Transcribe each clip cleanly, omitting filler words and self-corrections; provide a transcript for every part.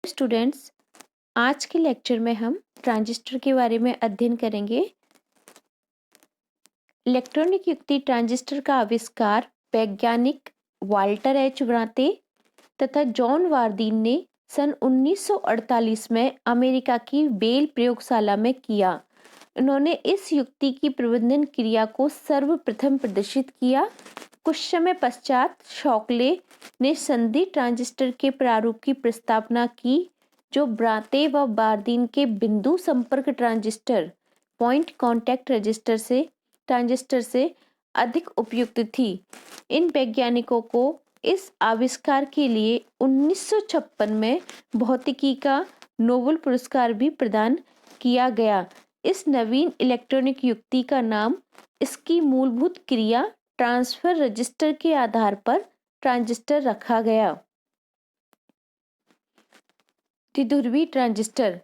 Students, आज के lecture में हम ट्रांजिस्टर के बारे में अध्ययन करेंगे। इलेक्ट्रॉनिक युक्ति ट्रांजिस्टर का आविष्कार वैज्ञानिक वाल्टर एच व्राते तथा जॉन वार्दीन ने सन 1948 में अमेरिका की बेल प्रयोगशाला में किया। उन्होंने इस युक्ति की प्रबंधन क्रिया को सर्वप्रथम प्रदर्शित किया। कुछ समय पश्चात शॉकले ने संधि ट्रांजिस्टर के प्रारूप की प्रस्तावना की, जो ब्राते व वार्दीन के बिंदु संपर्क ट्रांजिस्टर पॉइंट कॉन्टैक्ट ट्रांजिस्टर से अधिक उपयुक्त थी। इन वैज्ञानिकों को इस आविष्कार के लिए 1956 में भौतिकी का नोबेल पुरस्कार भी प्रदान किया गया। इस नवीन इलेक्ट्रॉनिक युक्ति का नाम इसकी मूलभूत क्रिया ट्रांसफर रजिस्टर के आधार पर ट्रांजिस्टर रखा गया। द्विध्रुवी ट्रांजिस्टर,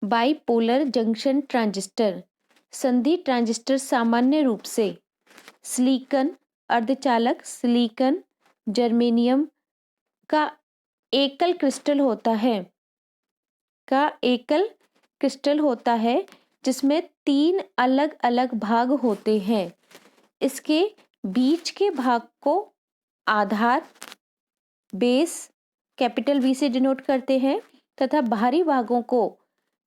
बाइपोलर जंक्शन ट्रांजिस्टर। संधि ट्रांजिस्टर सामान्य रूप से सिलिकॉन अर्धचालक सिलिकॉन जर्मेनियम का एकल क्रिस्टल होता है जिसमें 3 अलग अलग भाग होते हैं। इसके बीच के भाग को आधार बेस कैपिटल बी से डिनोट करते हैं तथा बाहरी भागों को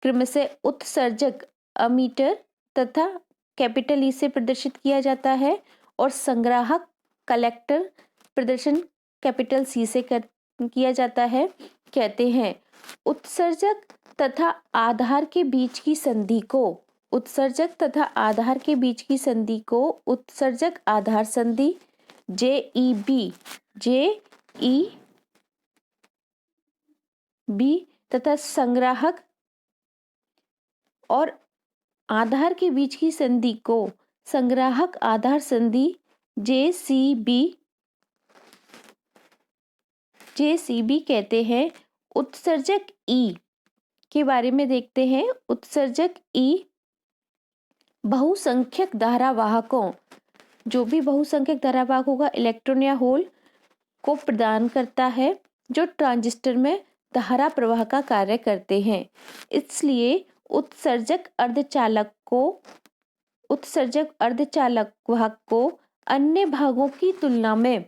क्रमशः उत्सर्जक अमीटर तथा कैपिटल ई से प्रदर्शित किया जाता है और संग्राहक कलेक्टर प्रदर्शन कैपिटल सी से किया जाता है। कहते हैं उत्सर्जक तथा आधार के बीच की संधि को उत्सर्जक आधार संधि JEB तथा संग्राहक और आधार के बीच की संधि को संग्राहक आधार संधि JCB कहते हैं। उत्सर्जक E के बारे में देखते हैं। उत्सर्जक E बहुसंख्यक धारावाहकों, जो भी बहुसंख्यक धारावाहक होगा, इलेक्ट्रॉन या होल को प्रदान करता है, जो ट्रांजिस्टर में धारा प्रवाह का कार्य करते हैं। इसलिए उत्सर्जक अर्धचालक वाहक को अन्य भागों की तुलना में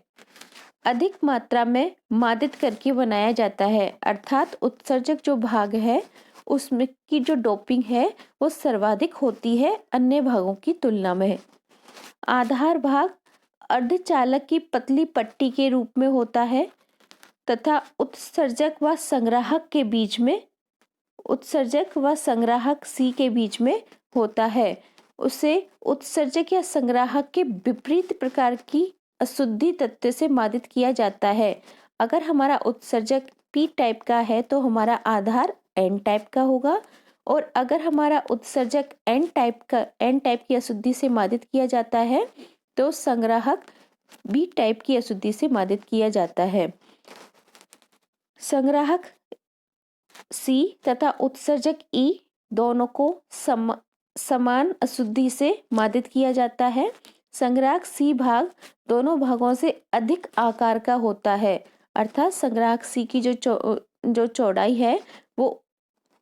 अधिक मात्रा में मादित करके बनाया जाता है। अर्थात उत्सर्जक जो भाग है उसमें की जो डोपिंग है वो सर्वाधिक होती है अन्य भागों की तुलना में। आधार भाग अर्धचालक की पतली पट्टी के रूप में होता है तथा उत्सर्जक व संग्राहक C के बीच में होता है। उसे उत्सर्जक या संग्राहक के विपरीत प्रकार की अशुद्धि तत्व से मादित किया जाता है। अगर हमारा उत्सर्जक P टाइप का है तो हमारा आधार N टाइप का होगा, और अगर हमारा उत्सर्जक N टाइप की अशुद्धि से मादित किया जाता है तो संग्राहक B टाइप की अशुद्धि से मादित किया जाता है। संग्राहक C तथा उत्सर्जक E दोनों को समान अशुद्धि से मादित किया जाता है। संग्राहक C भाग दोनों भागों से अधिक आकार का होता है। अर्थात संग्राहक C की जो चौड़ाई है वो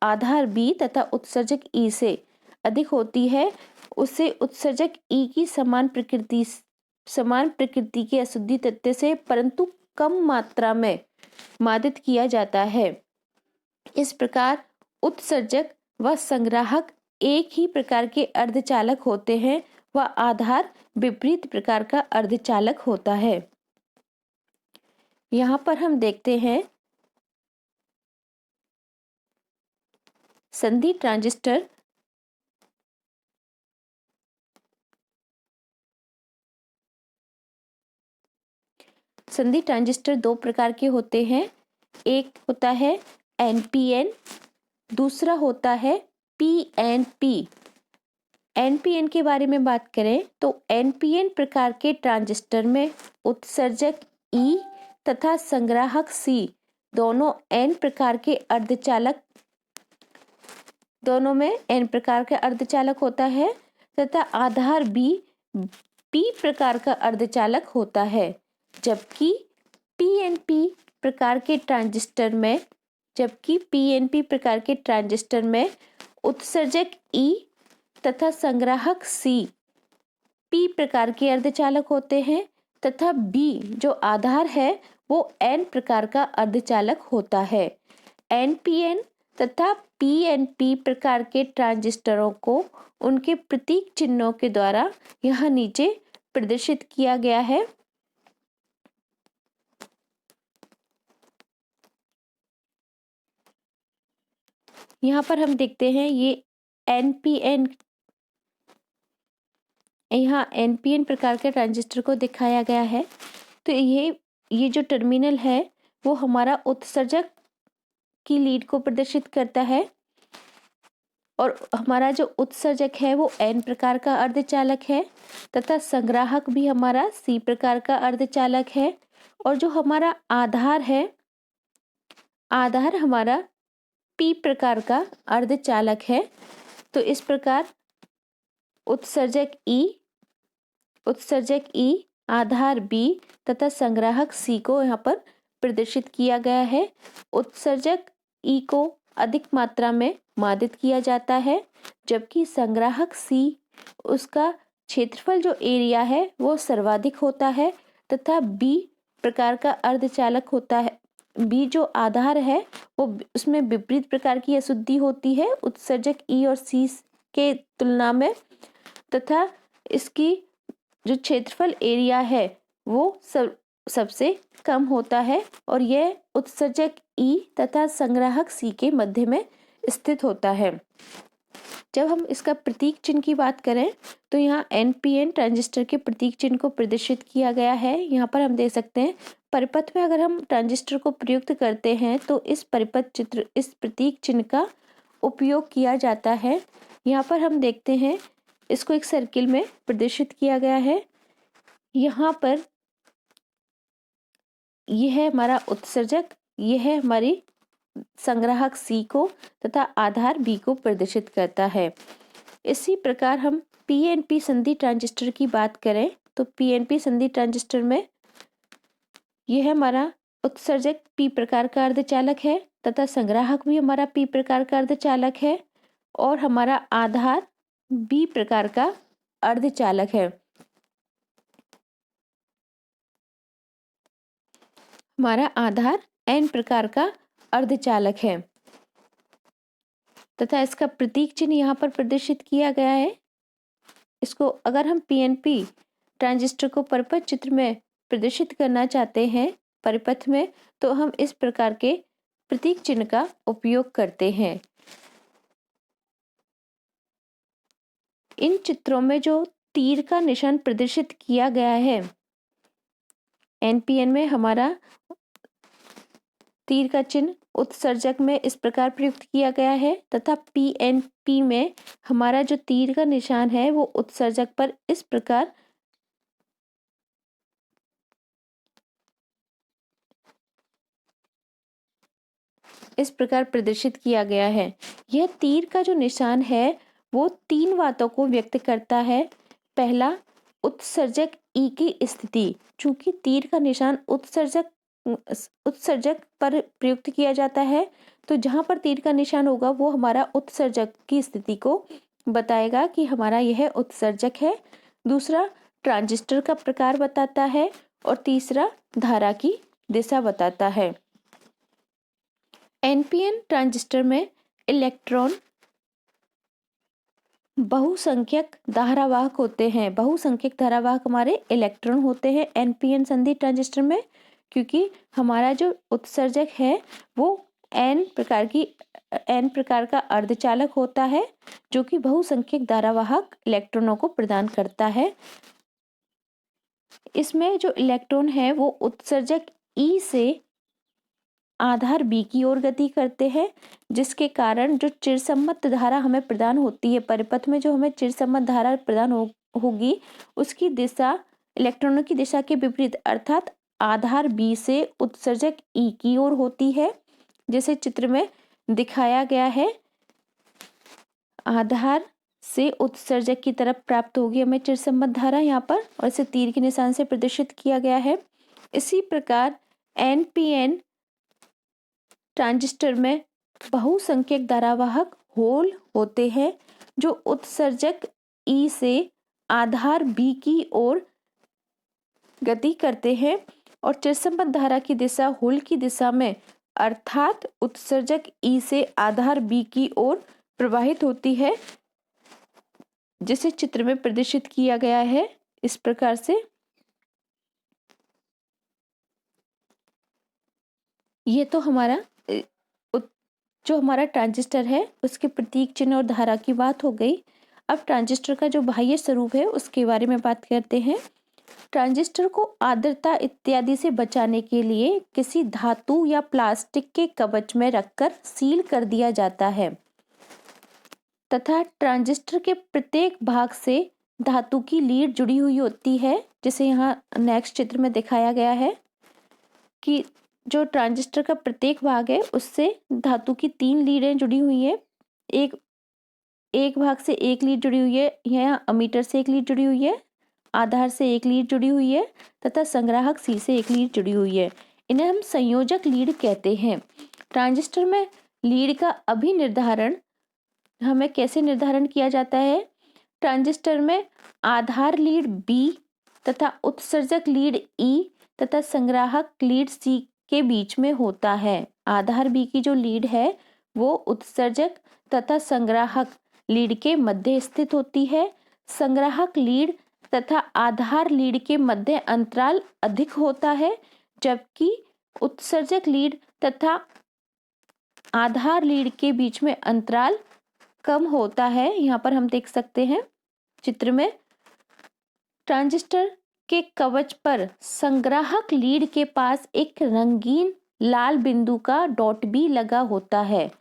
आधार B तथा उत्सर्जक E से अधिक होती है। उसे उत्सर्जक E की समान प्रकृति के अशुद्धि तत्व से परंतु कम मात्रा में मादित किया जाता है। इस प्रकार उत्सर्जक व संग्राहक एक ही प्रकार के अर्धचालक होते हैं व आधार विपरीत प्रकार का अर्धचालक होता है। यहाँ पर हम देखते हैं संधि ट्रांजिस्टर। संधि ट्रांजिस्टर 2 प्रकार के होते हैं। एक होता है NPN, दूसरा होता है PNP। NPN के बारे में बात करें तो NPN प्रकार के ट्रांजिस्टर में उत्सर्जक E तथा संग्राहक C दोनों N प्रकार के अर्धचालक होता है तथा आधार B P प्रकार का अर्धचालक होता है। जबकि PNP प्रकार के ट्रांजिस्टर में जबकि पीएनपी प्रकार के ट्रांजिस्टर में उत्सर्जक ई तथा संग्राहक सी पी प्रकार के अर्धचालक होते हैं तथा बी जो आधार है वो एन प्रकार का अर्धचालक होता है। एनपीएन तथा पीएनपी प्रकार के ट्रांजिस्टरों को उनके प्रतीक चिन्हों के द्वारा यहाँ नीचे प्रदर्शित किया गया है। यहाँ पर हम देखते हैं ये एनपीएन, यहाँ एनपीएन प्रकार के ट्रांजिस्टर को दिखाया गया है। तो ये जो टर्मिनल है वो हमारा उत्सर्जक की लीड को प्रदर्शित करता है और हमारा जो उत्सर्जक है वो एन प्रकार का अर्धचालक है तथा संग्राहक भी हमारा सी प्रकार का अर्धचालक है और जो हमारा आधार है, आधार हमारा पी प्रकार का अर्धचालक है। तो इस प्रकार उत्सर्जक ई, आधार बी तथा संग्राहक सी को यहाँ पर प्रदर्शित किया गया है। उत्सर्जक ई को अधिक मात्रा में मादित किया जाता है जबकि संग्राहक सी उसका क्षेत्रफल जो एरिया है वो सर्वाधिक होता है तथा बी प्रकार का अर्धचालक होता है। बी जो आधार है वो उसमें विपरीत प्रकार की अशुद्धि होती है उत्सर्जक ई और सी के तुलना में तथा इसकी जो क्षेत्रफल एरिया है वो सबसे कम होता है और यह उत्सर्जक ई तथा संग्राहक सी के मध्य में स्थित होता है। जब हम इसका प्रतीक चिन्ह की बात करें तो यहाँ एनपीएन ट्रांजिस्टर के प्रतीक चिन्ह को प्रदर्शित किया गया है। यहाँ पर हम देख सकते हैं परिपथ में अगर हम ट्रांजिस्टर को प्रयुक्त करते हैं तो इस प्रतीक चिन्ह का उपयोग किया जाता है। यहाँ पर हम देखते हैं इसको एक सर्किल में प्रदर्शित किया गया है। यहाँ पर यह है हमारा उत्सर्जक, यह है हमारी संग्राहक सी को तथा आधार बी को प्रदर्शित करता है। इसी प्रकार हम पीएनपी संधि ट्रांजिस्टर की बात करें तो पीएनपी संधि ट्रांजिस्टर में यह हमारा उत्सर्जक पी प्रकार का अर्धचालक है तथा संग्राहक भी हमारा पी प्रकार का अर्धचालक है और हमारा आधार बी प्रकार का अर्धचालक है। हमारा आधार एन प्रकार का अर्धचालक है तथा इसका प्रतीक चिन्ह यहाँ पर प्रदर्शित किया गया है। इसको अगर हम पीएनपी ट्रांजिस्टर को परिपथ चित्र में प्रदर्शित करना चाहते हैं परिपथ में तो हम इस प्रकार के प्रतीक चिन्ह का उपयोग करते हैं। इन चित्रों में जो तीर का निशान प्रदर्शित किया गया है एनपीएन में हमारा तीर का चिन्ह उत्सर्जक में इस प्रकार प्रयुक्त किया गया है तथा पीएनपी में हमारा जो तीर का निशान है वो उत्सर्जक पर इस प्रकार प्रदर्शित किया गया है। यह तीर का जो निशान है वो तीन बातों को व्यक्त करता है। पहला, उत्सर्जक ई की स्थिति, चूंकि तीर का निशान उत्सर्जक पर प्रयुक्त किया जाता है तो जहां पर तीर का निशान होगा वो हमारा उत्सर्जक की स्थिति को बताएगा कि हमारा यह उत्सर्जक है। दूसरा, ट्रांजिस्टर का प्रकार बताता है और तीसरा, धारा की दिशा बताता है। एनपीएन ट्रांजिस्टर में इलेक्ट्रॉन बहुसंख्यक धारावाहक होते हैं। बहुसंख्यक धारावाहक हमारे इलेक्ट्रॉन होते हैं एनपीएन संधि ट्रांजिस्टर में, क्योंकि हमारा जो उत्सर्जक है वो एन प्रकार का अर्धचालक होता है जो कि बहुसंख्यक धारावाहक इलेक्ट्रॉनों को प्रदान करता है। इसमें जो इलेक्ट्रॉन है वो उत्सर्जक ई से आधार बी की ओर गति करते हैं, जिसके कारण जो चिरसम्मत धारा हमें प्रदान होती है परिपथ में, जो हमें चिरसम्मत धारा प्रदान होगी उसकी दिशा इलेक्ट्रॉनों की दिशा के विपरीत अर्थात आधार बी से उत्सर्जक ई की ओर होती है। जैसे चित्र में दिखाया गया है, आधार से उत्सर्जक की तरफ प्राप्त होगी हमें चिरसम्मत धारा यहाँ पर, और इसे तीर के निशान से प्रदर्शित किया गया है। इसी प्रकार एनपीएन ट्रांजिस्टर में बहुसंख्यक धारावाहक होल होते हैं जो उत्सर्जक ई से आधार बी की ओर गति करते हैं और चिरसम्मत धारा की दिशा होल की दिशा में अर्थात उत्सर्जक ई से आधार बी की ओर प्रवाहित होती है, जिसे चित्र में प्रदर्शित किया गया है इस प्रकार से। ये तो हमारा जो हमारा ट्रांजिस्टर है उसके प्रतीक चिन्ह और धारा की बात हो गई। अब ट्रांजिस्टर का जो बाह्य स्वरूप है उसके बारे में बात करते हैं। ट्रांजिस्टर को आर्द्रता इत्यादि से बचाने के लिए किसी धातु या प्लास्टिक के कवच में रखकर सील कर दिया जाता है तथा ट्रांजिस्टर के प्रत्येक भाग से धातु की लीड जुड़ी हुई होती है, जिसे यहाँ नेक्स्ट चित्र में दिखाया गया है कि जो ट्रांजिस्टर का प्रत्येक भाग है उससे धातु की 3 लीडें जुड़ी हुई है। एक भाग से एक लीड जुड़ी हुई है, यहाँ अमीटर से एक लीड जुड़ी हुई है, आधार से एक लीड जुड़ी हुई है तथा संग्राहक सी से एक लीड जुड़ी हुई है। इन्हें हम संयोजक लीड कहते हैं। ट्रांजिस्टर में लीड का अभिनिर्धारण हमें कैसे निर्धारण किया जाता है? ट्रांजिस्टर में आधार लीड बी तथा उत्सर्जक लीड ई तथा संग्राहक लीड सी के बीच में होता है। आधार बी की जो लीड है वो उत्सर्जक तथा संग्राहक लीड के मध्य स्थित होती है। संग्राहक लीड तथा आधार लीड के मध्य अंतराल अधिक होता है, जबकि उत्सर्जक लीड तथा आधार लीड के बीच में अंतराल कम होता है। यहाँ पर हम देख सकते हैं चित्र में ट्रांजिस्टर के कवच पर संग्राहक लीड के पास एक रंगीन लाल बिंदु का डॉट भी लगा होता है।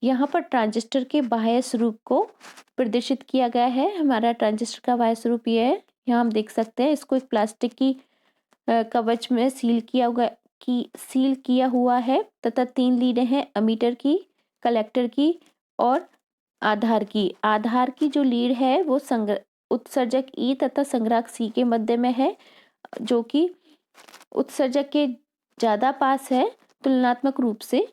यहाँ पर ट्रांजिस्टर के बाह्य स्वरूप को प्रदर्शित किया गया है। हमारा ट्रांजिस्टर का बाह्य स्वरूप ये है। यहाँ हम देख सकते हैं इसको एक प्लास्टिक की कवच में सील किया हुआ है तथा 3 लीडें हैं, अमीटर की, कलेक्टर की और आधार की। आधार की जो लीड है वो उत्सर्जक ई तथा संग्राहक सी के मध्य में है, जो कि उत्सर्जक के ज्यादा पास है तुलनात्मक रूप से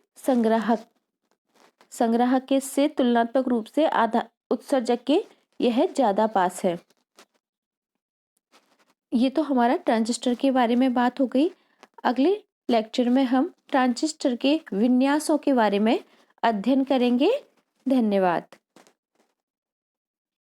संग्राहक के से तुलनात्मक रूप से उत्सर्जक के यह ज्यादा पास है। ये तो हमारा ट्रांजिस्टर के बारे में बात हो गई। अगले लेक्चर में हम ट्रांजिस्टर के विन्यासों के बारे में अध्ययन करेंगे। धन्यवाद।